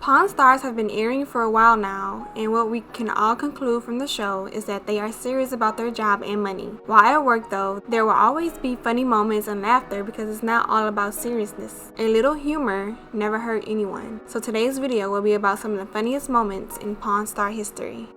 Pawn Stars have been airing for a while now, and what we can all conclude from the show is that they are serious about their job and money. While at work though, there will always be funny moments and laughter because it's not all about seriousness. A little humor never hurt anyone. So today's video will be about some of the funniest moments in Pawn Star history.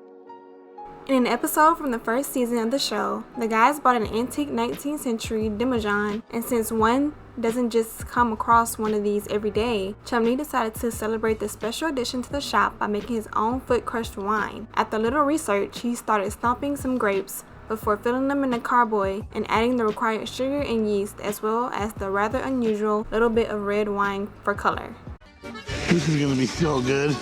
In an episode from the first season of the show, the guys bought an antique 19th century demijohn, and since one doesn't just come across one of these every day, Chumlee decided to celebrate this special addition to the shop by making his own foot-crushed wine. After a little research, he started stomping some grapes before filling them in a carboy and adding the required sugar and yeast, as well as the rather unusual little bit of red wine for color. This is gonna be so good.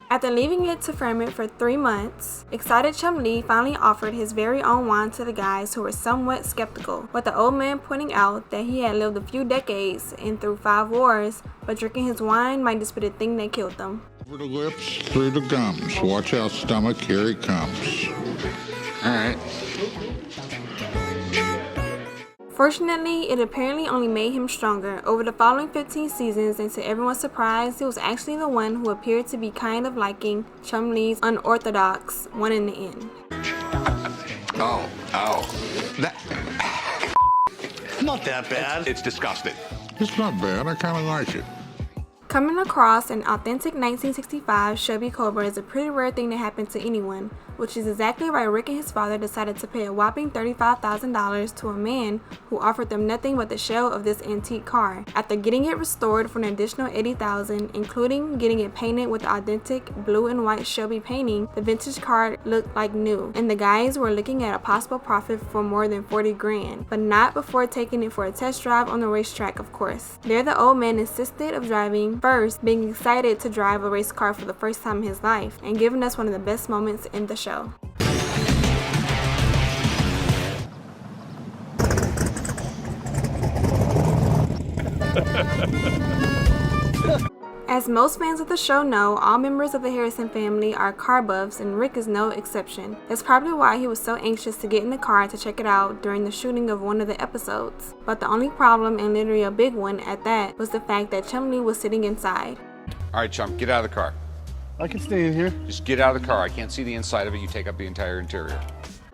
After leaving it to ferment for 3 months, excited Chumlee finally offered his very own wine to the guys who were somewhat skeptical, with the old man pointing out that he had lived a few decades and through 5 wars, but drinking his wine might just be the thing that killed them. Over the lips, through the gums. Watch out, stomach, here it comes. All right. Fortunately, it apparently only made him stronger. Over the following 15 seasons, and to everyone's surprise, he was actually the one who appeared to be kind of liking Chumlee's unorthodox one in the end. Oh. That... Not that bad. It's disgusting. It's not bad. I kind of like it. Coming across an authentic 1965 Shelby Cobra is a pretty rare thing to happen to anyone, which is exactly why Rick and his father decided to pay a whopping $35,000 to a man who offered them nothing but the shell of this antique car. After getting it restored for an additional $80,000, including getting it painted with the authentic blue and white Shelby painting, the vintage car looked like new, and the guys were looking at a possible profit for more than $40,000, but not before taking it for a test drive on the racetrack, of course. There the old man insisted of driving first, being excited to drive a race car for the first time in his life, and giving us one of the best moments in the show. As most fans of the show know, all members of the Harrison family are car buffs, and Rick is no exception. That's probably why he was so anxious to get in the car to check it out during the shooting of one of the episodes. But the only problem, and literally a big one at that, was the fact that Chumlee was sitting inside. All right, chum, get out of the car. I can stay in here. Just get out of the car. I can't see the inside of it. You take up the entire interior.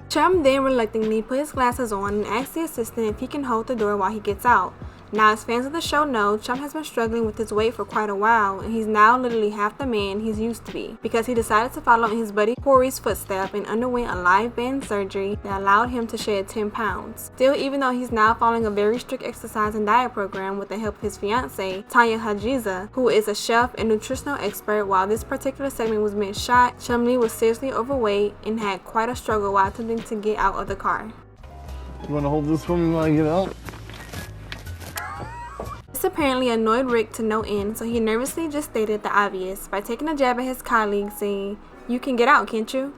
Chum then reluctantly put his glasses on and asked the assistant if he can hold the door while he gets out. Now, as fans of the show know, Chum has been struggling with his weight for quite a while, and he's now literally half the man he's used to be, because he decided to follow in his buddy Corey's footsteps and underwent a live band surgery that allowed him to shed 10 pounds. Still, even though he's now following a very strict exercise and diet program with the help of his fiancée, Tanya Hajiza, who is a chef and nutritional expert, while this particular segment was meant shot, Chumlee was seriously overweight and had quite a struggle while attempting to get out of the car. You want to hold this for me while I get out? This apparently annoyed Rick to no end, so he nervously just stated the obvious by taking a jab at his colleague, saying, "You can get out, can't you?"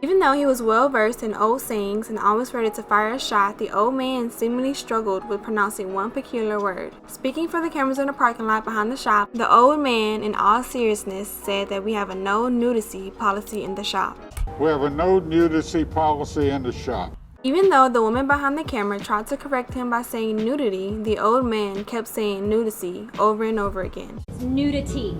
Even though he was well versed in old sayings and always ready to fire a shot, the old man seemingly struggled with pronouncing one peculiar word. Speaking for the cameras in the parking lot behind the shop, the old man, in all seriousness, said that we have a no nudity policy in the shop. We have a no nudity policy in the shop. Even though the woman behind the camera tried to correct him by saying nudity, the old man kept saying nudity over and over again. Nudity.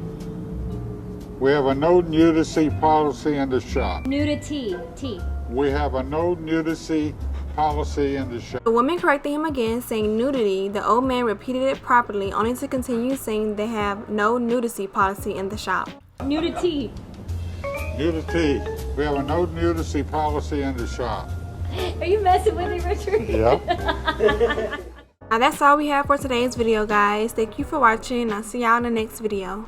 We have a no nudity policy in the shop. Nudity. T. We have a no nudity policy in the shop. The woman corrected him again, saying nudity. The old man repeated it properly, only to continue saying they have no nudity policy in the shop. Nudity. Nudity. We have a no nudity policy in the shop. Are you messing with me, Richard? Yeah. Now that's all we have for today's video, guys. Thank you for watching, and I'll see y'all in the next video.